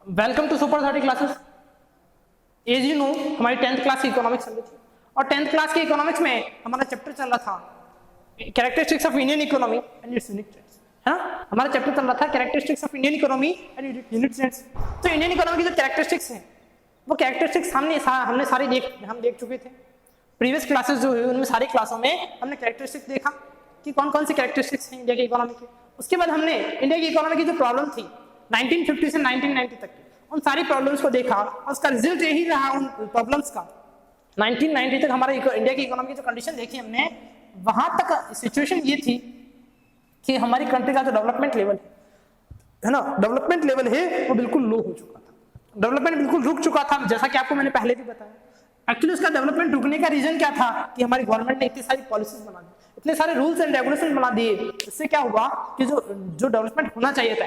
Welcome to super 30 classes. As you know हमारी 10th class की economics चल रही थी और 10th क्लास की इकोनॉमिक्स में हमारा चैप्टर चल रहा था characteristics of Indian economy and it's unique trends, है ना। हमारा चैप्टर चल रहा था characteristics of Indian economy and unique trends. तो इंडियन इकोनॉमी की जो कैरेक्टरिस्टिक्स हैं वो कैरेक्टरिस्टिक्स हमने सारी देख चुके थे। प्रीवियस क्लासेस जो हुई उनमें सारी क्लासों में हमने कैरेक्टरिस्टिक्स देखा कि कौन कौन सी कैरेक्टरिस्टिक्स हैं इंडिया की इकोनॉमी के। उसके बाद हमने इंडिया की इकोनॉमी की जो प्रॉब्लम थी 1950 से 1990 तक की उन सारी प्रॉब्लम्स को देखा और उसका रिजल्ट यही रहा उन प्रॉब्लम्स का। 1990 तक हमारा इंडिया की इकोनॉमी की जो कंडीशन देखी हमने, वहां तक सिचुएशन ये थी कि हमारी कंट्री का जो डेवलपमेंट लेवल है ना, डेवलपमेंट लेवल है वो बिल्कुल लो हो चुका था। डेवलपमेंट बिल्कुल रुक चुका था, जैसा कि आपको मैंने पहले भी बताया। एक्चुअली उसका डेवलपमेंट रुकने का रीजन क्या था कि हमारी गवर्नमेंट ने इतनी सारी पॉलिसीज बना दी, इतने सारे रूल्स एंड रेगुलेशन बना दिए। इससे क्या हुआ कि जो डेवलपमेंट होना चाहिए था,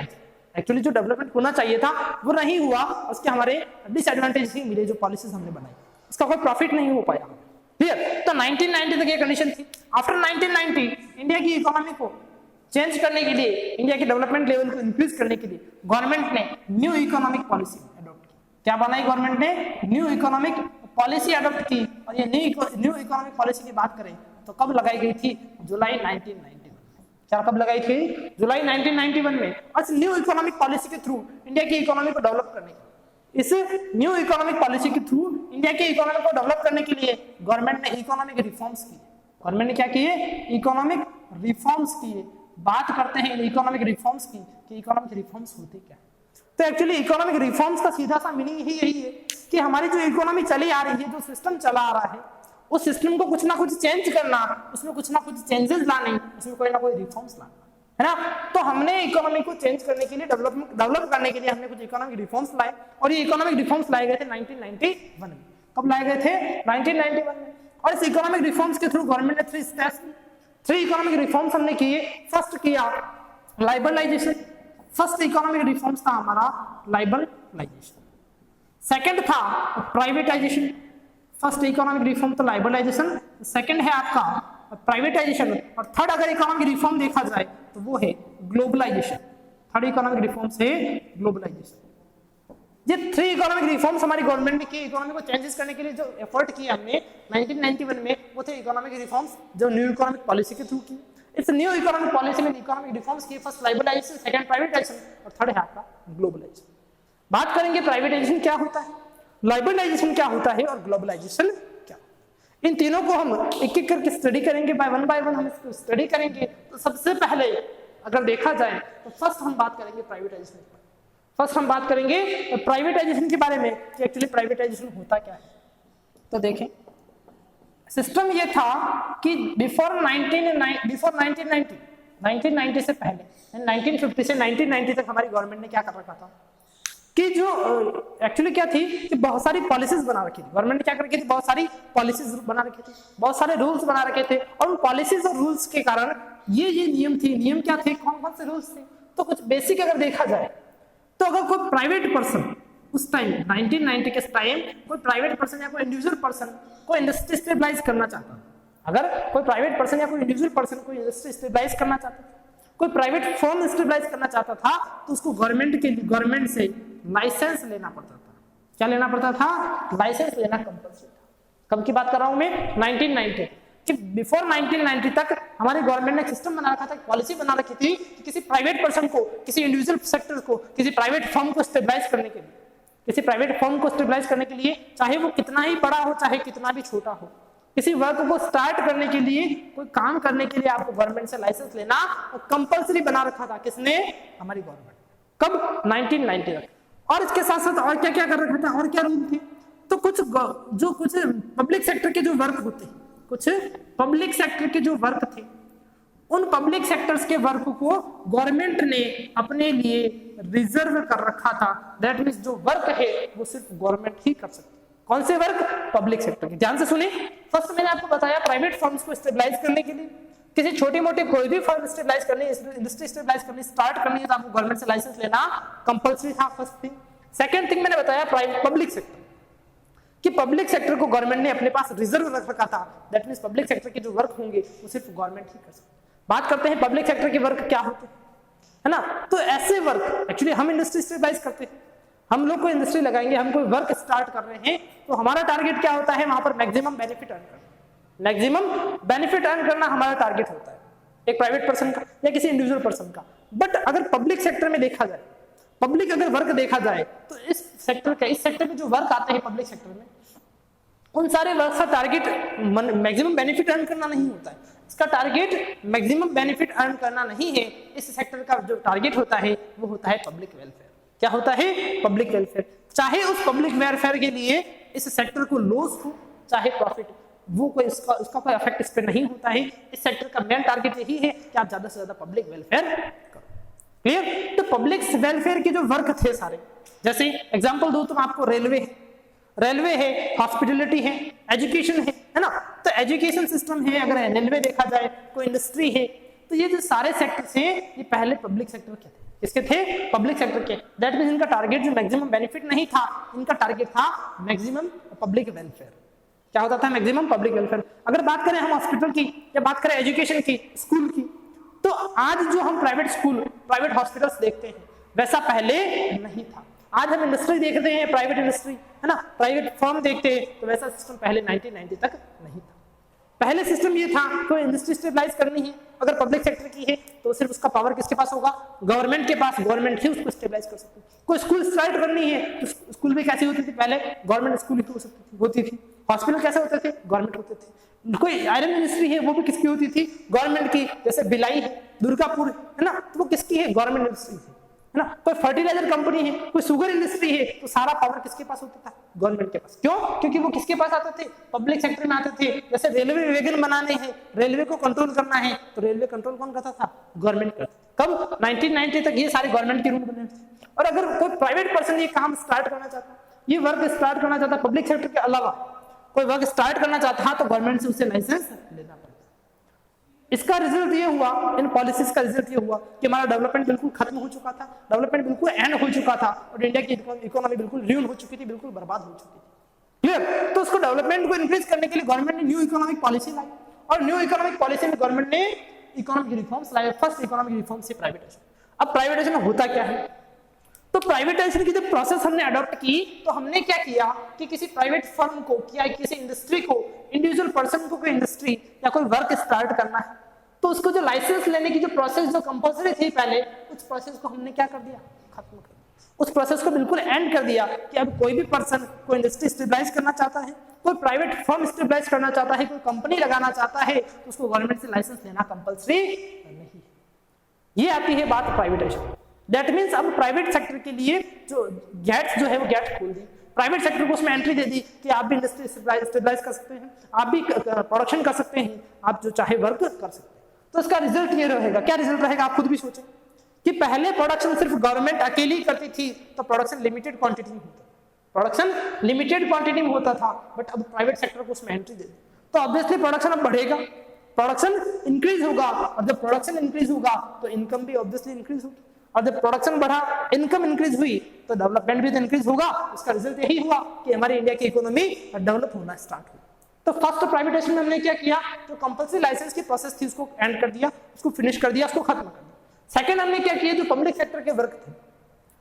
एक्चुअली जो डेवलपमेंट होना चाहिए था वो नहीं हुआ। उसके हमारे डिसएडवांटेज ही मिले जो पॉलिसीज हमने बनाई, उसका कोई प्रॉफिट नहीं हो पाया। क्लियर। तो 1990 तक ये कंडीशन थी। आफ्टर 1990 इंडिया की इकोनॉमी को चेंज करने के लिए, इंडिया के डेवलपमेंट लेवल को इंक्रीज करने के लिए गवर्नमेंट ने न्यू इकोनॉमिक पॉलिसी अडॉप्ट की। क्या बनाई गवर्नमेंट ने? न्यू इकोनॉमिक पॉलिसी अडॉप्ट की। और ये न्यू इकोनॉमिक पॉलिसी की बात करें तो कब लगाई गई थी? जुलाई 1991। क्या कब लगाई थी? जुलाई 1991 में। और इस न्यू इकोनॉमिक पॉलिसी के थ्रू इंडिया की इकोनॉमी को डेवलप करने के, इस न्यू इकोनॉमिक पॉलिसी के थ्रू इंडिया की इकोनॉमी को डेवलप करने के लिए गवर्नमेंट ने इकोनॉमिक रिफॉर्म्स किए। गवर्नमेंट ने क्या किए? इकोनॉमिक रिफॉर्म्स किए। बात करते हैं इकोनॉमिक रिफॉर्म्स की कि इकोनॉमिक रिफॉर्म्स होते क्या। तो एक्चुअली इकोनॉमिक रिफॉर्म्स का सीधा सा मीनिंग ही यही है कि हमारी जो इकोनॉमी चली आ रही है, जो सिस्टम चला आ रहा है, उस सिस्टम को कुछ ना कुछ चेंज करना, उसमें कुछ ना कुछ चेंजेस लाने, उसमें कोई ना कोई रिफॉर्म्स लाना, है ना। तो हमने इकोनॉमी को चेंज करने के लिए, डेवलप करने के लिए हमने कुछ इकोनॉमिक रिफॉर्म्स लाए और ये इकोनॉमिक रिफॉर्म्स लाए गए थे 1991 में। कब लाए गए थे? 1991 में। और इस इकोनॉमिक रिफॉर्म्स के थ्रू गवर्नमेंट ने 3 इकोनॉमिक रिफॉर्म्स हमने किए। फर्स्ट किया लाइबरलाइजेशन। फर्स्ट इकोनॉमिक रिफॉर्म्स था हमारा लाइबरलाइजेशन। सेकंड था प्राइवेटाइजेशन। फर्स्ट इकोनॉमिक रिफॉर्म तो लाइबरलाइजेशन, सेकंड है आपका प्राइवेटाइजेशन, और थर्ड अगर इकोनॉमिक रिफॉर्म देखा जाए तो वो है ग्लोबलाइजेशन। थर्ड इकोनॉमिक रिफॉर्म से ग्लोबलाइजेशन। ये 3 इकोनॉमिक रिफॉर्म्स हमारी गवर्नमेंट ने की। इकोनॉमी को चेंजेस करने के लिए जो एफर्ट किया हमने 1991 में, वो थे इकोनॉमिक रिफॉर्म्स जो न्यू इकोनॉमिक पॉलिसी के थ्रू की। इस न्यू इकोनॉमिक पॉलिसी में इकोनॉमिक रिफॉर्म्स किए। फर्स्ट लाइबरलाइजेशन, सेकंड प्राइवेटाइजेशन और थर्ड है आपका ग्लोबलाइजेशन। बात करेंगे प्राइवेटाइजेशन क्या होता है, लाइबरलाइजेशन क्या होता है और ग्लोबलाइजेशन क्या। इन तीनों को हम एक एक करके स्टडी करेंगे, बाय वन हम इसको स्टडी करेंगे। तो सबसे पहले अगर देखा जाए तो फर्स्ट हम बात करेंगे प्राइवेटाइजेशन के बारे में। फर्स्ट हम बात करेंगे प्राइवेटाइजेशन के बारे में कि एक्चुअली प्राइवेटाइजेशन होता क्या है। तो देखें, सिस्टम ये था कि बिफोर 1990 से पहले, 1950 से 1990 तक हमारी गवर्नमेंट ने क्या कर रखा था कि जो एक्चुअली क्या थी कि बहुत सारी पॉलिसीज बना रखी थी। गवर्नमेंट ने क्या कर रखी थी? बहुत सारी पॉलिसीज बना रखी थी, बहुत सारे रूल्स बना रखे थे। और उन पॉलिसीज और रूल्स के कारण ये नियम थे। नियम क्या थे? कौन कौन से रूल्स थे? तो कुछ बेसिक अगर देखा जाए तो अगर कोई प्राइवेट पर्सन उस टाइम 1990 के टाइम कोई प्राइवेट पर्सन या कोई इंडिविजुअल पर्सन को इंडस्ट्री स्टेबलाइज करना चाहता, अगर कोई प्राइवेट पर्सन या कोई इंडिविजुअल पर्सन को इंडस्ट्री स्टेबलाइज करना चाहता, कोई प्राइवेट फर्म स्टेबलाइज करना चाहता था, तो उसको गवर्नमेंट से लाइसेंस लेना पड़ता था। क्या लेना पड़ता था? लाइसेंस लेना कंपल्सरी था। कब की बात कर रहा हूं मैं? 1990 कि बिफोर 1990 तक हमारी गवर्नमेंट ने सिस्टम बना रखा था, पॉलिसी बना रखी थी कि किसी प्राइवेट पर्सन को, किसी इंडिविजुअल सेक्टर को, किसी प्राइवेट फर्म को स्टेबलाइज करने के लिए, किसी प्राइवेट फर्म को स्टेबलाइज करने के लिए, चाहे वो कितना ही बड़ा हो चाहे कितना भी छोटा हो, किसी वर्क को स्टार्ट करने के लिए, कोई काम करने के लिए आपको गवर्नमेंट से लाइसेंस लेना कंपल्सरी बना रखा था। किसने? हमारी गवर्नमेंट। कब? 1990 तक। और इसके साथ साथ और क्या क्या कर रखा था, और क्या रूल थे? तो कुछ पब्लिक सेक्टर के जो वर्क होते, कुछ पब्लिक सेक्टर के जो वर्क थे, उन पब्लिक सेक्टर्स के वर्क को गवर्नमेंट ने अपने लिए रिजर्व कर रखा था। दैट मींस जो वर्क है वो सिर्फ गवर्नमेंट ही कर सकती है। कौन से वर्क? पब्लिक सेक्टर के। ध्यान से सुनिए, फर्स्ट मैंने आपको बताया प्राइवेट फर्म्स को स्टेबलाइज करने के लिए, किसी छोटी मोटी कोई भी फर्म स्टेबलाइज करनी, इंडस्ट्री स्टेबलाइज करनी, स्टार्ट करनी है तो आपको गवर्नमेंट से लाइसेंस लेना कंपल्सरी था। First thing. सेकंड थिंग मैंने बताया पब्लिक सेक्टर, कि पब्लिक सेक्टर को गवर्नमेंट ने अपने पास रिजर्व रख रखा था। दैट मींस पब्लिक सेक्टर के जो वर्क होंगे वो सिर्फ गवर्नमेंट ही कर सकती है। बात करते हैं पब्लिक सेक्टर के वर्क क्या होते हैं, है ना। तो ऐसे वर्क एक्चुअली हम इंडस्ट्री स्टेबलाइज करते हैं, हम लोग कोई इंडस्ट्री लगाएंगे, हम कोई वर्क स्टार्ट कर रहे हैं, तो हमारा टारगेट क्या होता है, वहां पर मैक्सिमम बेनिफिट अर्न करना। मैक्सिमम बेनिफिट अर्न करना हमारा टारगेट होता है, एक प्राइवेट पर्सन का या किसी इंडिविजुअल पर्सन का। बट अगर पब्लिक सेक्टर में देखा जाए, पब्लिक अगर वर्क देखा जाए, तो इस सेक्टर में जो वर्क आते हैं पब्लिक सेक्टर में, उन सारे वर्क का टारगेट मैक्सिमम बेनिफिट अर्न करना नहीं होता है। इसका टारगेट मैक्सिमम बेनिफिट अर्न करना नहीं है। इस सेक्टर का जो टारगेट होता है वो होता है पब्लिक वेलफेयर। क्या होता है? Public welfare. चाहे उस पब्लिक वेलफेयर के लिए इस सेक्टर को लॉस हो चाहे प्रॉफिट, वो कोई उसका कोई इफेक्ट इस पर नहीं होता है। इस सेक्टर का मेन टारगेट यही है कि आप ज्यादा से ज्यादा पब्लिक वेलफेयर करो। क्लियर? तो पब्लिक वेलफेयर के जो वर्क थे सारे, जैसे एग्जांपल दो तुम आपको, रेलवे है, हॉस्पिटलिटी है, एजुकेशन है ना। तो एजुकेशन सिस्टम है, अगर रेलवे देखा जाए, कोई इंडस्ट्री है, तो ये जो सारे सेक्टर्स हैं ये पहले पब्लिक सेक्टर के थे। किसके थे? पब्लिक सेक्टर के। दैट मींस इनका टारगेट जो मैक्सिमम बेनिफिट नहीं था, इनका टारगेट था मैक्सिमम पब्लिक वेलफेयर। क्या होता था? Maximum public welfare. अगर बात करें हम हॉस्पिटल की या बात करें एजुकेशन की, स्कूल की, तो आज जो हम प्राइवेट स्कूल, प्राइवेट हॉस्पिटल्स देखते हैं वैसा पहले नहीं था। आज हम इंडस्ट्री देखते हैं, प्राइवेट इंडस्ट्री है ना, प्राइवेट फर्म देखते हैं, तो वैसा सिस्टम पहले 1990 तक नहीं था। पहले सिस्टम ये था, कोई इंडस्ट्री स्टेबलाइज करनी है, अगर पब्लिक सेक्टर की है तो सिर्फ उसका पावर किसके पास होगा? गवर्नमेंट के पास। गवर्नमेंट ही उसको स्टेबलाइज कर सकती है। कोई स्कूल स्टार्ट करनी है तो स्कूल भी कैसी होती थी पहले? गवर्नमेंट स्कूल ही होती थी। हॉस्पिटल कैसे होते थे? गवर्नमेंट होते थे। कोई आयरन इंडस्ट्री है वो भी किसकी होती थी? गवर्नमेंट की। जैसे भिलाई है, दुर्गापुर है ना, तो वो किसकी है? गवर्नमेंट इंडस्ट्री है ना। कोई फर्टिलाइजर कंपनी है, कोई शुगर इंडस्ट्री है, तो सारा पावर किसके पास होता था? गवर्नमेंट के पास। क्यों? क्योंकि वो किसके पास आते थे? पब्लिक सेक्टर में आते थे। जैसे रेलवे वैगन बनाने हैं, रेलवे को कंट्रोल करना है, तो रेलवे कंट्रोल कौन करता था? गवर्नमेंट करता। कब? 1990 तक ये सारे गवर्नमेंट के रूल बने थे। और अगर कोई प्राइवेट पर्सन ये काम स्टार्ट करना चाहता, ये वर्क स्टार्ट करना चाहता, पब्लिक सेक्टर के अलावा कोई वर्क स्टार्ट करना चाहता, तो गवर्नमेंट से उसे लाइसेंस लेना पड़ता। इसका रिजल्ट ये हुआ, इन पॉलिसीज का रिजल्ट ये हुआ कि हमारा डेवलपमेंट बिल्कुल खत्म हो चुका था, डेवलपमेंट बिल्कुल एंड हो चुका था, और इंडिया की इकोनॉमी बिल्कुल र्यून हो चुकी थी, बिल्कुल बर्बाद हो चुकी थी। क्लियर? तो उसको डेवलपमेंट को इंक्रीज करने के लिए गवर्नमेंट ने न्यू इकोनॉमिक पॉलिसी लाई, और न्यू इकोनॉमिक पॉलिसी में गवर्नमेंट ने इकोनॉमिक रिफॉर्म्स लाए। फर्स्ट इकोनॉमिक रिफॉर्म से प्राइवेटाइजेशन। अब प्राइवेटाइजेशन होता क्या है? तो प्राइवेटाइजेशन की जब प्रोसेस हमने अडॉप्ट की, तो हमने क्या किया कि किसी प्राइवेट फर्म को या किसी इंडस्ट्री को, इंडिविजुअल पर्सन को कोई इंडस्ट्री या कोई वर्क स्टार्ट करना है, तो उसको जो लाइसेंस लेने की जो प्रोसेस जो कंपलसरी थी पहले, उस प्रोसेस को हमने क्या कर दिया? खत्म कर दिया। उस प्रोसेस को बिल्कुल एंड कर दिया कि अब कोई भी पर्सन कोई इंडस्ट्री स्टेबलाइज करना चाहता है, कोई प्राइवेट फर्म स्टेबलाइज करना चाहता है, कोई कंपनी लगाना चाहता है, तो उसको गवर्नमेंट से लाइसेंस लेना कंपलसरी नहीं। ये आती है बात प्राइवेटाइजेशन। दैट मीन्स अब प्राइवेट सेक्टर के लिए जो गेट्स जो है वो गेट खोल दी, प्राइवेट सेक्टर को उसमें एंट्री दे दी कि आप भी इंडस्ट्री स्टेबलाइज कर सकते हैं, आप भी प्रोडक्शन कर सकते हैं, आप जो चाहे वर्क कर सकते हैं। तो इसका रिजल्ट ये रहेगा। क्या रिजल्ट रहेगा? आप खुद भी सोचें कि पहले प्रोडक्शन सिर्फ गवर्नमेंट अकेली करती थी, तो प्रोडक्शन लिमिटेड क्वांटिटी में होता, प्रोडक्शन लिमिटेड क्वांटिटी में होता था, बट अब प्राइवेट सेक्टर को उसमें एंट्री दे दी, तो ऑब्वियसली प्रोडक्शन अब बढ़ेगा, प्रोडक्शन इंक्रीज होगा, और जब प्रोडक्शन इंक्रीज होगा तो इनकम भी ऑब्वियसली इंक्रीज होगी, और जब प्रोडक्शन बढ़ा, इनकम इंक्रीज हुई, तो डेवलपमेंट भी तो इंक्रीज होगा। उसका रिजल्ट यही हुआ कि हमारी इंडिया की इकोनॉमी डेवलप होना स्टार्ट हुई। तो फर्स्ट प्राइवेटाइजेशन में हमने क्या किया? जो कंपल्सरी लाइसेंस की प्रोसेस थी उसको एंड कर दिया, उसको फिनिश कर दिया, उसको खत्म कर दिया। सेकंड हमने क्या किया? जो पब्लिक सेक्टर के वर्क थे,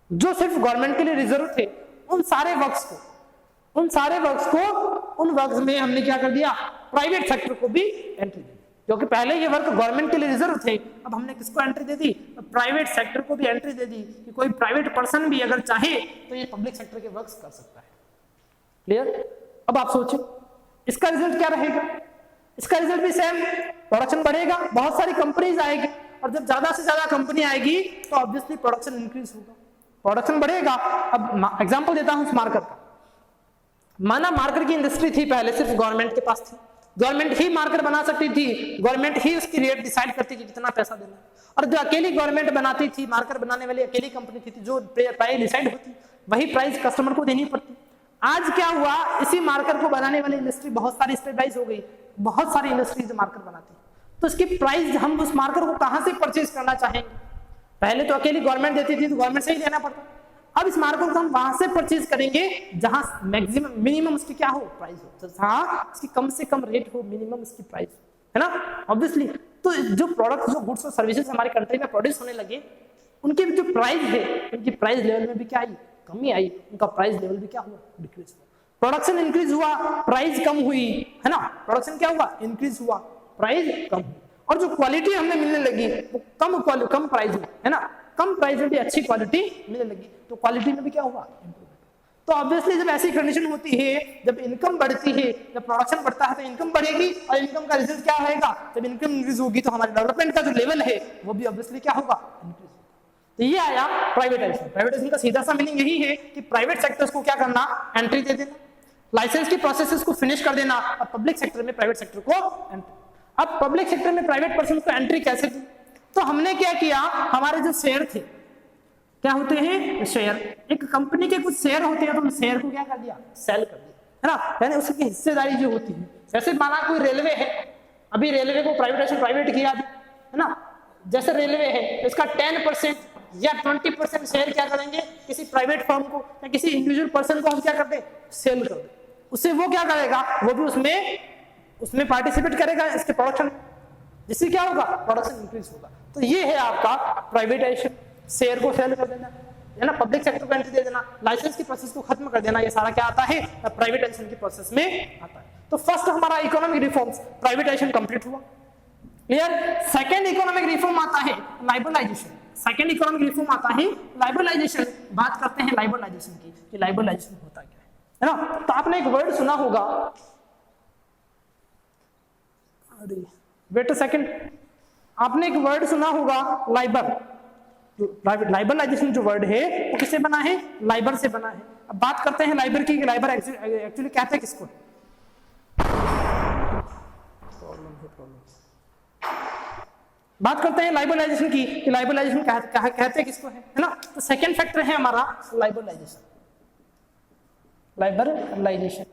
जो सिर्फ गवर्नमेंट के लिए रिजर्व थे, उन सारे वर्क्स को उन वर्क्स में हमने क्या कर दिया? प्राइवेट सेक्टर को भी एंट्री दी। क्योंकि पहले ये वर्क गवर्नमेंट के लिए रिजर्व थे, अब हमने किसको एंट्री दे दी? प्राइवेट सेक्टर को भी एंट्री दे दी कि कोई प्राइवेट पर्सन भी अगर चाहे तो ये पब्लिक सेक्टर के वर्क्स कर सकता है। क्लियर? अब आप सोचें इसका रिजल्ट क्या रहेगा? इसका रिजल्ट भी सेम, प्रोडक्शन बढ़ेगा, बहुत सारी कंपनीज आएगी, और जब ज्यादा से ज्यादा कंपनी आएगी तो ऑब्वियसली प्रोडक्शन इंक्रीज होगा, प्रोडक्शन बढ़ेगा। अब एग्जांपल देता हूं मार्कर का। माना मार्कर की इंडस्ट्री थी पहले, सिर्फ गवर्नमेंट के पास थी, गवर्नमेंट ही मार्कर बना सकती थी, गवर्नमेंट ही उसकी रेट डिसाइड करती थी कितना पैसा देना है, और जो अकेली गवर्नमेंट बनाती थी, मार्कर बनाने वाली अकेली कंपनी थी, जो प्राइस डिसाइड होती वही प्राइस कस्टमर को देनी पड़ती। आज क्या हुआ? इसी मार्कर को बनाने वाली इंडस्ट्री बहुत सारी स्टेबलाइज हो गई, बहुत सारी इंडस्ट्रीज मार्कर बनाती है, तो इसकी प्राइस हम उस मार्कर को कहां से परचेज करना चाहेंगे? पहले तो अकेली गवर्नमेंट देती थी, तो गवर्नमेंट से ही लेना पड़ता। अब इस मार्कर को हम वहां से परचेज करेंगे जहां मैक्सिमम मिनिमम उसकी क्या हो? प्राइस हो, तो जहां इसकी कम से कम रेट हो, मिनिमम इसकी प्राइस है ना, ऑब्वियसली। तो जो प्रोडक्ट, जो गुड्स और सर्विसेज हमारी कंट्री में प्रोड्यूस होने लगे, उनकी जो प्राइस है, उनकी प्राइस लेवल में भी क्या आई? कमी आई, उनका प्राइस लेवल भी क्या हुआ, डिक्रीज हुआ। प्रोडक्शन इंक्रीज हुआ, प्राइस कम हुई, है ना, प्रोडक्शन क्या हुआ, इंक्रीज हुआ, प्राइस कम हुई। और जो क्वालिटी हमें मिलने लगी वो कम प्राइस में, है ना, कम प्राइस में भी अच्छी क्वालिटी मिलने लगी, तो क्वालिटी में भी क्या हुआ, इंप्रूवमेंट। तो ऑब्वियसली जब ऐसी कंडीशन होती है, जब इनकम बढ़ती है, जब प्रोडक्शन बढ़ता है तो इनकम बढ़ेगी, और इनकम का रिजल्ट क्या रहेगा, जब इनकम इंक्रीज होगी तो हमारे डेवलपमेंट का जो लेवल है वो भी ऑब्वियसली क्या होगा, इंक्रीज। तो ये आया प्राइवेटाइजेशन। प्राइवेटाइजेशन का सीधा सा मीनिंग यही है कि प्राइवेट सेक्टर्स को क्या करना, एंट्री दे देना, लाइसेंस की प्रोसेसेस को फिनिश कर देना, और पब्लिक सेक्टर में प्राइवेट सेक्टर को एंट्री। अब पब्लिक सेक्टर में प्राइवेट पर्सन को एंट्री कैसे दी, तो हमने क्या किया, हमारे जो शेयर थे, क्या होते हैं, शेयर, एक कंपनी के कुछ शेयर होते हैं, तो उन शेयर को क्या कर दिया, सेल कर दिया, है ना, यानी उसकी हिस्सेदारी जो होती है। जैसे माना कोई रेलवे है, अभी रेलवे को प्राइवेट किया अभी, है ना, जैसे रेलवे है, इसका 10% या 20% शेयर क्या करेंगे, किसी प्राइवेट फर्म को या किसी इंडिविजुअल पर्सन को हम क्या करते हैं, सेल कर दे, उससे वो क्या करेगा, वो भी उसमें पार्टिसिपेट करेगा इसके प्रोडक्शन, जिससे क्या होगा, प्रोडक्शन इंक्रीज होगा। तो ये है आपका प्राइवेटाइजेशन, शेयर को सेल कर देना, है ना, पब्लिक सेक्टर को एंट्री दे देना, लाइसेंस की प्रोसेस को खत्म कर देना, ये सारा क्या आता है, प्राइवेटाइजेशन की प्रोसेस में आता है। तो फर्स्ट हमारा इकोनॉमिक रिफॉर्म्स, प्राइवेटाइजेशन कंप्लीट हुआ, क्लियर। सेकंड इकोनॉमिक रिफॉर्म आता है लाइबरलाइजेशन, सेकंड इकोनॉमिक रिफॉर्म आता है लाइबरलाइजेशन। बात करते हैं लाइबरलाइजेशन की, कि लाइबरलाइजेशन होता क्या है ना। तो आपने एक वर्ड सुना होगा, अरे वेट अ सेकंड, आपने एक वर्ड सुना होगा लाइबर। लाइबरलाइजेशन जो वर्ड है वो किससे बना है, लाइबर से बना है। अब बात करते हैं लाइबर की, लाइबर एक्चुअली कहते हैं किसको, बात करते हैं लाइबरलाइजेशन की, कि लाइबरलाइजेशन कहते हैं किसको है ना। तो सेकंड फैक्टर है हमारा लाइबरलाइजेशन, लाइबरलाइजेशन।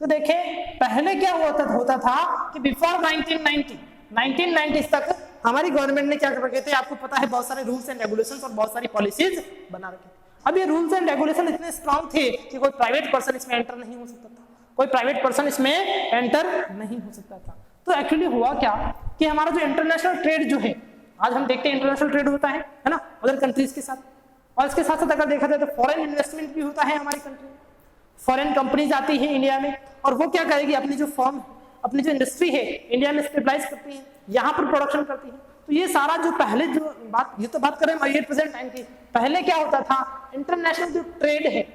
तो देखें पहले क्या होता था कि बिफोर 1990 तक हमारी गवर्नमेंट ने क्या कर रखे थे, आपको पता है, बहुत सारे रूल्स एंड रेगुलेशंस और बहुत सारी पॉलिसीज बना रखे थे। अब ये रूल्स एंड रेगुलेशन इतने स्ट्रांग थे कि कोई प्राइवेट पर्सन इसमें एंटर नहीं हो सकता था, कोई प्राइवेट पर्सन इसमें एंटर नहीं हो सकता था। तो एक्चुअली हुआ क्या कि हमारा जो इंटरनेशनल ट्रेड जो है, आज हम देखते हैं इंटरनेशनल ट्रेड होता है ना, अदर कंट्रीज के साथ, और इसके साथ साथ अगर देखा जाए तो फॉरेन इन्वेस्टमेंट भी होता है हमारी कंट्री में। फॉरेन कंपनीज आती है इंडिया में, और वो क्या करेगी, अपनी जो फर्म, अपनी जो इंडस्ट्री है इंडिया में स्टेबलाइज करती है, यहाँ पर प्रोडक्शन करती है। तो ये सारा जो पहले जो बात, ये तो बात करें प्रेजेंट टाइम की, पहले क्या होता था, इंटरनेशनल जो ट्रेड है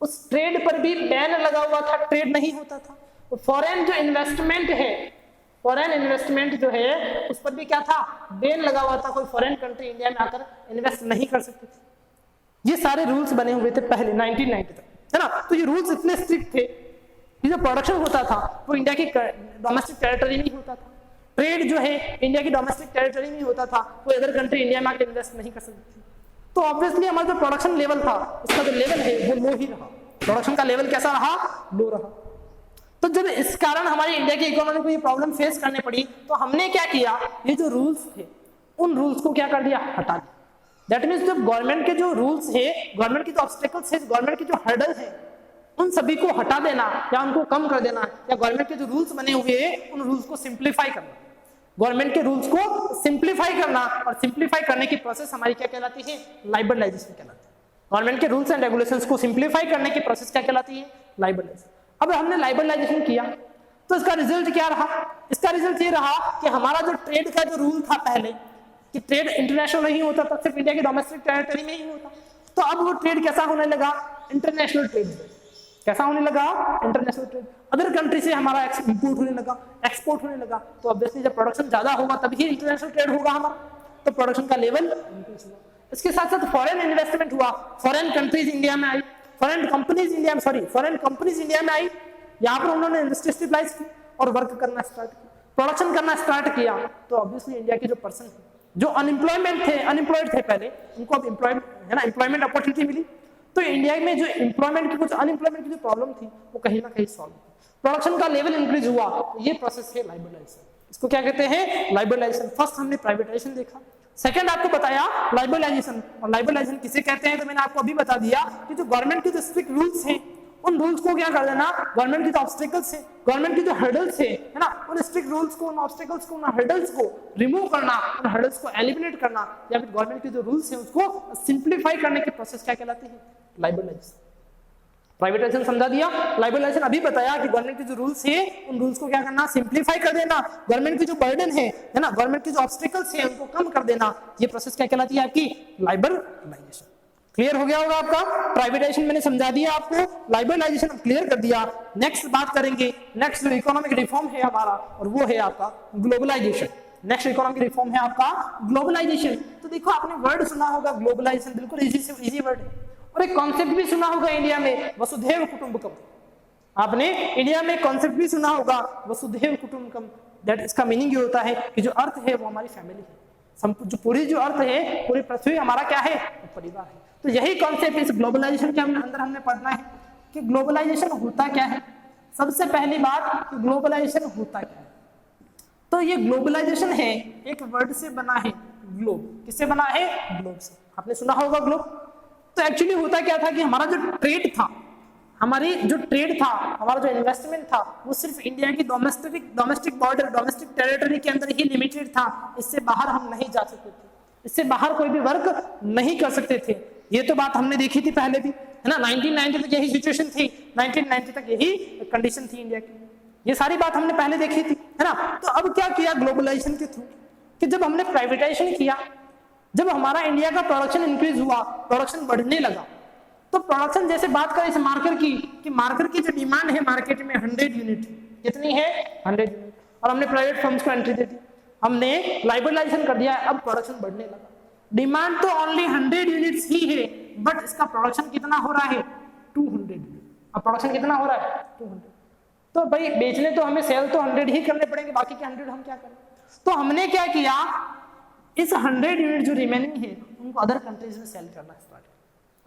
उस ट्रेड पर भी बैन लगा हुआ था, ट्रेड नहीं होता था। तो फॉरेन जो इन्वेस्टमेंट है, फॉरेन इन्वेस्टमेंट जो है उस पर भी क्या था, बैन लगा हुआ था, कोई फॉरेन कंट्री इंडिया में आकर इन्वेस्ट नहीं कर सकती थी। ये सारे रूल्स बने हुए थे पहले 1990 तक, है ना। तो ये रूल्स इतने स्ट्रिक्ट थे कि जो प्रोडक्शन होता था वो इंडिया की डोमेस्टिक टेरिटरी में होता था, ट्रेड जो है इंडिया की डोमेस्टिक टेरिटरी में होता था, कोई अदर कंट्री इंडिया में आकर इन्वेस्ट नहीं कर सकती थी। तो ऑब्वियसली हमारा जो प्रोडक्शन लेवल था उसका जो लेवल है वो लो ही रहा, प्रोडक्शन का लेवल कैसा रहा, लो रहा। तो जब इस कारण हमारी इंडिया की इकोनॉमी को ये प्रॉब्लम फेस करने पड़ी, तो हमने क्या किया, ये जो रूल्स थे उन रूल्स को क्या कर दिया, हटा दिया। दैट मीन्स जब गवर्नमेंट के जो रूल्स है, गवर्नमेंट की जो ऑब्स्टेकल्स है, गवर्नमेंट की जो हर्डल है, उन सभी को हटा देना या उनको कम कर देना, या गवर्नमेंट के जो रूल्स बने हुए हैं उन रूल्स को सिंप्लीफाई करना। गवर्नमेंट के रूल्स को सिंप्लीफाई करना, और सिंप्लीफाई करने की प्रोसेस हमारी क्या कहलाती है, लाइबरलाइजेशन कहलाती है। गवर्नमेंट के रूल्स एंड रेगुलेशंस को सिंप्लीफाई करने की प्रोसेस क्या कहलाती है, लाइबरलाइजेशन। अब हमने लाइबरलाइजेशन किया तो इसका रिजल्ट क्या रहा, इसका रिजल्ट ये रहा कि हमारा जो ट्रेड का जो रूल था पहले, कि ट्रेड इंटरनेशनल नहीं होता था, सिर्फ इंडिया की डोमेस्टिक टेरिटरी में ही होता, तो अब वो ट्रेड कैसा होने लगा, इंटरनेशनल ट्रेड। कैसा होने लगा, इंटरनेशनल ट्रेड। अदर कंट्री से हमारा इंपोर्ट होने लगा, एक्सपोर्ट होने लगा। तो ऑब्वियसली जब प्रोडक्शन ज्यादा होगा तभी इंटरनेशनल ट्रेड होगा हमारा, तो प्रोडक्शन का लेवल इंक्रीज हुआ। इसके साथ साथ फॉरेन इन्वेस्टमेंट हुआ, फॉरेन कंट्रीज इंडिया में आई, फॉरेन कंपनीज इंडिया में आई, यहाँ पर उन्होंने इंडस्ट्री स्टेबलाइज की और वर्क करना स्टार्ट किया, प्रोडक्शन करना स्टार्ट किया। तो ऑब्वियसली इंडिया के जो पर्सन जो अनएम्प्लॉयड थे पहले, उनको अब एम्प्लॉयमेंट अपॉर्चुनिटी मिली। तो इंडिया में जो एम्प्लॉयमेंट की कुछ अनएम्प्लॉयमेंट की जो प्रॉब्लम थी वो कहीं ना कहीं सॉल्व हुई, प्रोडक्शन का लेवल इंक्रीज हुआ। तो ये प्रोसेस है लाइबरलाइजेशन, इसको क्या कहते हैं, लाइबरलाइजेशन। फर्स्ट हमने प्राइवेटाइजेशन देखा, सेकंड आपको बताया लाइबरलाइजेशन। और लाइबरलाइजेशन किसे कहते हैं, तो मैंने आपको अभी बता दिया कि जो गवर्नमेंट के जो स्ट्रिक्ट रूल्स हैं उन रूल्स को क्या कर देना, गवर्नमेंट की जो ऑब्स्टेकल्स है, गवर्नमेंट की जो हर्डल्स है ना, उन स्ट्रिक्ट रूल्स को, उन ऑब्स्टेकल्स को, उन हर्डल्स को रिमूव करना, उन हर्डल्स को एलिमिनेट करना, या फिर गवर्नमेंट के जो रूल्स है उसको सिंप्लीफाई करने की प्रोसेस क्या कहलाती है, लाइबरलाइजेशन। प्राइवेटाइजेशन समझा दिया, लाइबरलाइजेशन अभी बताया कि गवर्नमेंट के जो रूल्स है उन रूल्स को क्या करना, सिंप्लीफाई कर देना, गवर्नमेंट की जो बर्डन है ना, गवर्नमेंट के जो ऑब्स्टिकल्स है उनको कम कर देना, ये प्रोसेस क्या कहलाती है आपकी, लाइबरलाइजेशन। क्लियर हो गया होगा आपका, प्राइवेटाइजेशन मैंने समझा दिया आपको, लाइबरलाइजेशन क्लियर कर दिया। नेक्स्ट बात करेंगे, नेक्स्ट जो इकोनॉमिक रिफॉर्म है हमारा, और वो है आपका ग्लोबलाइजेशन। नेक्स्ट इकोनॉमिक रिफॉर्म है आपका ग्लोबलाइजेशन। तो देखो आपने वर्ड सुना होगा ग्लोबलाइजेशन, बिल्कुल इजी से इजी वर्ड है, और एक कॉन्सेप्ट भी सुना होगा इंडिया में, वसुधैव कुटुंबकम। आपने इंडिया में कॉन्सेप्ट भी सुना होगा वसुधैव कुटुंबकम, दैट इसका मीनिंग ये होता है कि जो अर्थ है वो हमारी फैमिली है, जो पूरी जो अर्थ है, पूरी पृथ्वी हमारा क्या है, परिवार है। तो यही कॉन्सेप्ट इस ग्लोबलाइजेशन के अंदर हमने पढ़ना है कि ग्लोबलाइजेशन होता क्या है। सबसे पहली बात, ग्लोबलाइजेशन होता क्या है। तो ये ग्लोबलाइजेशन है, एक वर्ड से बना है, ग्लोब। किससे बना है, ग्लोब से। आपने सुना होगा ग्लोब। तो एक्चुअली होता क्या था कि हमारा जो ट्रेड था, हमारी जो ट्रेड था, हमारा जो इन्वेस्टमेंट था, वो सिर्फ इंडिया की डोमेस्टिक बॉर्डर, डोमेस्टिक टेरिटरी के अंदर ही लिमिटेड था। इससे बाहर हम नहीं जा सकते थे, इससे बाहर कोई भी वर्क नहीं कर सकते थे। ये तो बात हमने देखी थी पहले भी, है ना। 1990 तक यही सिचुएशन थी, 1990 तक यही कंडीशन थी इंडिया की। ये सारी बात हमने पहले देखी थी, है ना। तो अब क्या किया ग्लोबलाइजेशन के थ्रू, कि जब हमने प्राइवेटाइजेशन किया, जब हमारा इंडिया का प्रोडक्शन इंक्रीज हुआ, प्रोडक्शन बढ़ने लगा, तो प्रोडक्शन जैसे बात करें इस मार्कर की, कि मार्कर की जो डिमांड है मार्केट में 100 यूनिट, कितनी है 100 यूनिट, और हमने प्राइवेट फर्म्स को एंट्री दे दी, हमने लाइबरलाइजेशन कर दिया, अब प्रोडक्शन बढ़ने लगा। डिमांड तो ओनली 100 यूनिट्स ही है, बट इसका प्रोडक्शन कितना हो रहा है 200 यूनिट। अब प्रोडक्शन कितना हो रहा है 200। तो भाई बेचने तो हमें सेल तो 100 ही करने पड़ेंगे, बाकी के 100 हम क्या करें। तो हमने क्या किया, इस 100 यूनिट जो रिमेनिंग है उनको अदर कंट्रीज में सेल करना स्टार्ट,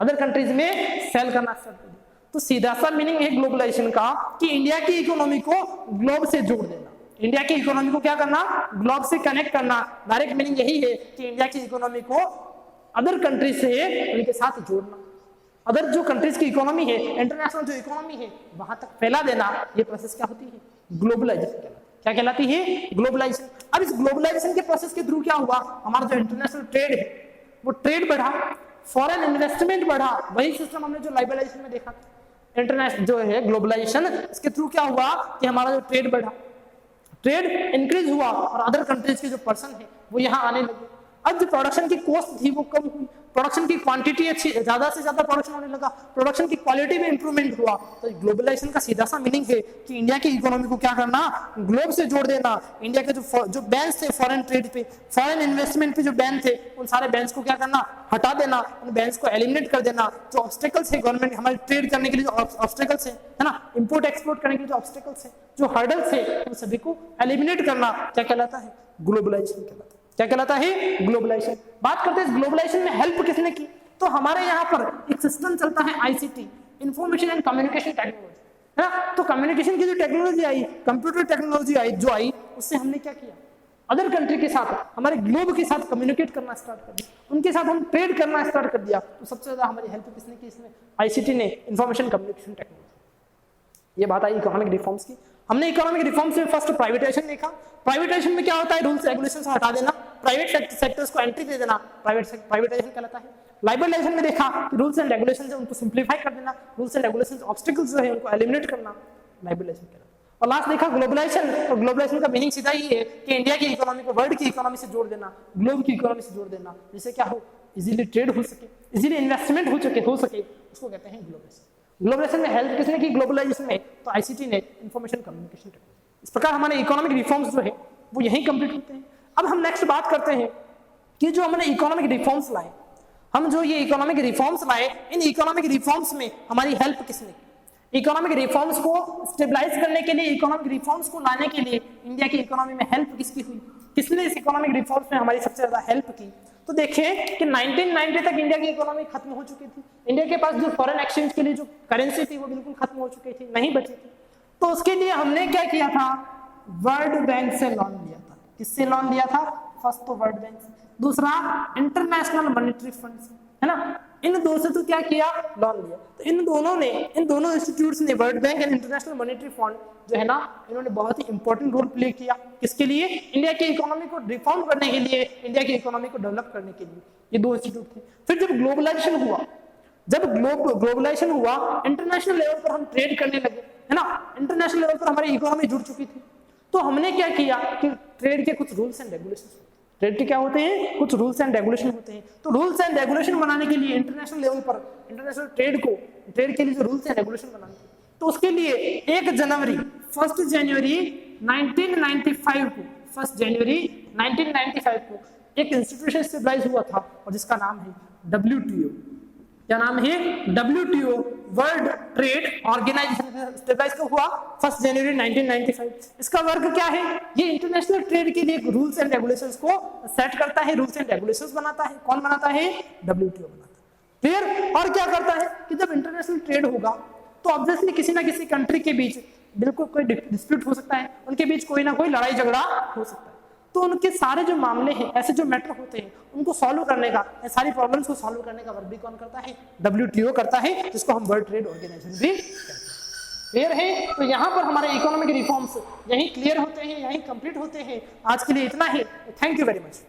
अदर कंट्रीज में सेल करना स्टार्ट कर दिया। तो सीधा सा मीनिंग है ग्लोबलाइजेशन का कि इंडिया की इकोनॉमी को ग्लोब से जोड़ देना, इंडिया की इकोनॉमी को क्या करना, ग्लोब से कनेक्ट करना। डायरेक्ट मीनिंग यही है कि इंडिया की इकोनॉमी को अदर कंट्रीज से उनके साथ जोड़ना, अदर जो कंट्रीज की इकोनॉमी है, इंटरनेशनल जो इकोनॉमी है वहां तक फैला देना। ये प्रोसेस क्या होती है, ग्लोबलाइजेशन। क्या कहलाती है, ग्लोबलाइजेशन। अब इस ग्लोबलाइजेशन के प्रोसेस के थ्रू क्या हुआ, हमारा जो इंटरनेशनल ट्रेड है वो ट्रेड बढ़ा, फॉरेन इन्वेस्टमेंट बढ़ा। वही सिस्टम हमने जो लाइबरलाइजेशन में देखा था, इंटरनेशनल जो है ग्लोबलाइजेशन, इसके थ्रू क्या हुआ कि हमारा जो ट्रेड बढ़ा, ट्रेड इंक्रीज हुआ, और अदर कंट्रीज के जो पर्सन है वो यहाँ आने लगे। अब जो प्रोडक्शन की कॉस्ट थी वो कम हुई, प्रोडक्शन की क्वांटिटी अच्छी, ज्यादा से ज्यादा प्रोडक्शन होने लगा, प्रोडक्शन की क्वालिटी में इंप्रूवमेंट हुआ। तो ग्लोबलाइजेशन का सीधा सा मीनिंग है कि इंडिया की इकोनॉमी को क्या करना, ग्लोब से जोड़ देना। इंडिया के जो बैन्स थे फॉरेन ट्रेड पे, फॉरेन इन्वेस्टमेंट पे जो बैन थे, उन सारे बैन्स को क्या करना, हटा देना, उन बैन्स को एलिमिनेट कर देना। जो ऑब्स्टेकल्स है गवर्नमेंट हमारे ट्रेड करने के लिए, जो ऑब्स्टेकल्स है ना, इंपोर्ट एक्सपोर्ट करने के लिए जो ऑब्स्टेकल्स है, जो हर्डल्स है, उन सभी को एलिमिनेट करना क्या कहलाता है, ग्लोबलाइजेशन कहलाता है। क्या कहलाता है, ग्लोबलाइजेशन। बात करते हैं ग्लोबलाइजेशन में हेल्प किसने की। तो हमारे यहाँ पर एक सिस्टम चलता है ICT, information and communication technology, है ना। तो कम्युनिकेशन की जो टेक्नोलॉजी आई, कंप्यूटर टेक्नोलॉजी आई, जो आई, उससे हमने क्या किया, अदर कंट्री के साथ, हमारे ग्लोब के साथ कम्युनिकेट करना स्टार्ट कर दिया, उनके साथ हम ट्रेड करना स्टार्ट कर दिया। तो सबसे ज्यादा हमारी हेल्प किसने की, इसमें आईसीटी ने, इंफॉर्मेशन कम्युनिकेशन टेक्नोलॉजी। ये बात आई इकोनॉमिक रिफॉर्म्स की। हमने इकोनॉमिक रिफॉर्म्स में फर्स्ट प्राइवेटाइजेशन देखा। प्राइवेटाइजेशन में क्या होता है, रूल्स रेगुलेशंस हटा देना, प्राइवेट सेक्टर्स को एंट्री दे देना, प्राइवेटाइजेशन कहलाता है। लाइबरलाइजेशन में देखा कि रूल्स एंड रेगुलेशंस है उनको सिंप्लीफाई कर देना, रूल्स एंड रेगुलेशंस ऑब्स्टिकल्स जो है उनको एलिमिनेट करना, लाइबरलाइजेशन कहलाता है। और लास्ट देखा ग्लोबलाइजेशन। तो ग्लोबलाइजेशन का मीनिंग सीधा ही है कि इंडिया की इकोनॉमी को वर्ल्ड की इकोनॉमी से जोड़ देना, ग्लोब की इकोनॉमी से जोड़ देना, जिससे क्या हो, इजीली ट्रेड हो सके, इजीली इन्वेस्टमेंट हो सके, उसको कहते हैं ग्लोबलाइजेशन। ग्लोबलाइजेशन में हेल्प किसने की, ग्लोबलाइजेशन में, तो आईसीटी ने, इंफॉर्मेशन कम्युनिकेशन टेक्नोलॉजी। इस प्रकार हमारे इकोनॉमिक रिफॉर्म्स जो है वो यही कंप्लीट होते हैं। अब हम नेक्स्ट बात करते हैं कि जो हमने इकोनॉमिक रिफॉर्म्स लाए, हम जो ये इकोनॉमिक रिफॉर्म्स लाए, इन इकोनॉमिक रिफॉर्म्स में हमारी हेल्प किसने की। इकोनॉमिक रिफॉर्म्स को स्टेबलाइज करने के लिए, इकोनॉमिक रिफॉर्म्स को लाने के लिए इंडिया की इकोनॉमी में हेल्प किसकी हुई, किसने इस इकोनॉमिक रिफॉर्म्स में हमारी सबसे ज्यादा हेल्प की। तो देखें कि 1990 तक इंडिया की इकोनॉमी खत्म हो चुकी थी, इंडिया के पास जो फॉरेन एक्सचेंज के लिए जो करेंसी थी वो बिल्कुल खत्म हो चुकी थी, नहीं बची थी। तो उसके लिए हमने क्या किया था, वर्ल्ड बैंक से लोन लिया था। किससे लोन लिया था, फर्स्ट तो वर्ल्ड बैंक से, दूसरा इंटरनेशनल मॉनेटरी फंड से, है ना। इन दो से तो क्या किया, लोन लिया। तो इन दोनों इंस्टीट्यूट्स ने, world bank and international monetary fund जो है ना, इन्होंने बहुत ही इंपॉर्टेंट रोल प्ले किया। किसके लिए, इंडिया की इकोनॉमी को रिफॉर्म करने के लिए, इंडिया की इकोनॉमी को डेवलप करने के लिए, ये दो इंस्टीट्यूट थे। फिर जब ग्लोबलाइजेशन हुआ, जब ग्लोबलाइजेशन हुआ, इंटरनेशनल लेवल पर हम ट्रेड करने लगे, है ना, इंटरनेशनल लेवल पर हमारी इकोनॉमी जुड़ चुकी थी, तो हमने क्या किया कि ट्रेड के कुछ रूल्स एंड रेगुलेशंस, ट्रेड के क्या होते हैं, कुछ रूल्स एंड रेगुलेशन होते हैं। तो रूल्स एंड रेगुलेशन बनाने के लिए इंटरनेशनल लेवल पर इंटरनेशनल ट्रेड के लिए जो रूल्स एंड रेगुलेशन बनाने थे, तो उसके लिए 1 जनवरी 1 जनवरी 1995 को 1 जनवरी 1995 को एक इंस्टीट्यूशन स्टेबलाइज हुआ था और जिसका नाम है WTO। क्या नाम है? WTO, world trade organization. Stabilize कब हुआ? 1 जनवरी 1995। इसका वर्क क्या है? ये इंटरनेशनल ट्रेड के लिए रूल्स एंड रेगुलेशंस को सेट करता है, रूल्स एंड रेगुलेशंस बनाता है। कौन बनाता है? WTO बनाता है। फिर और क्या करता है कि जब इंटरनेशनल ट्रेड होगा तो ऑब्वियसली किसी ना किसी कंट्री के बीच बिल्कुल कोई डिस्प्यूट हो सकता है, उनके बीच कोई ना कोई लड़ाई झगड़ा हो सकता है। तो उनके सारे जो मामले हैं, ऐसे जो मैटर होते हैं, उनको सॉल्व करने का, सारी प्रॉब्लम्स को सॉल्व करने का वर्क भी कौन करता है? WTO करता है, जिसको हम वर्ल्ड ट्रेड ऑर्गेनाइजेशन भी कहते हैं। क्लियर है? तो यहाँ पर हमारे इकोनॉमिक रिफॉर्म्स यहीं क्लियर होते हैं, यहीं कंप्लीट होते हैं। आज के लिए इतना ही। Thank you very much.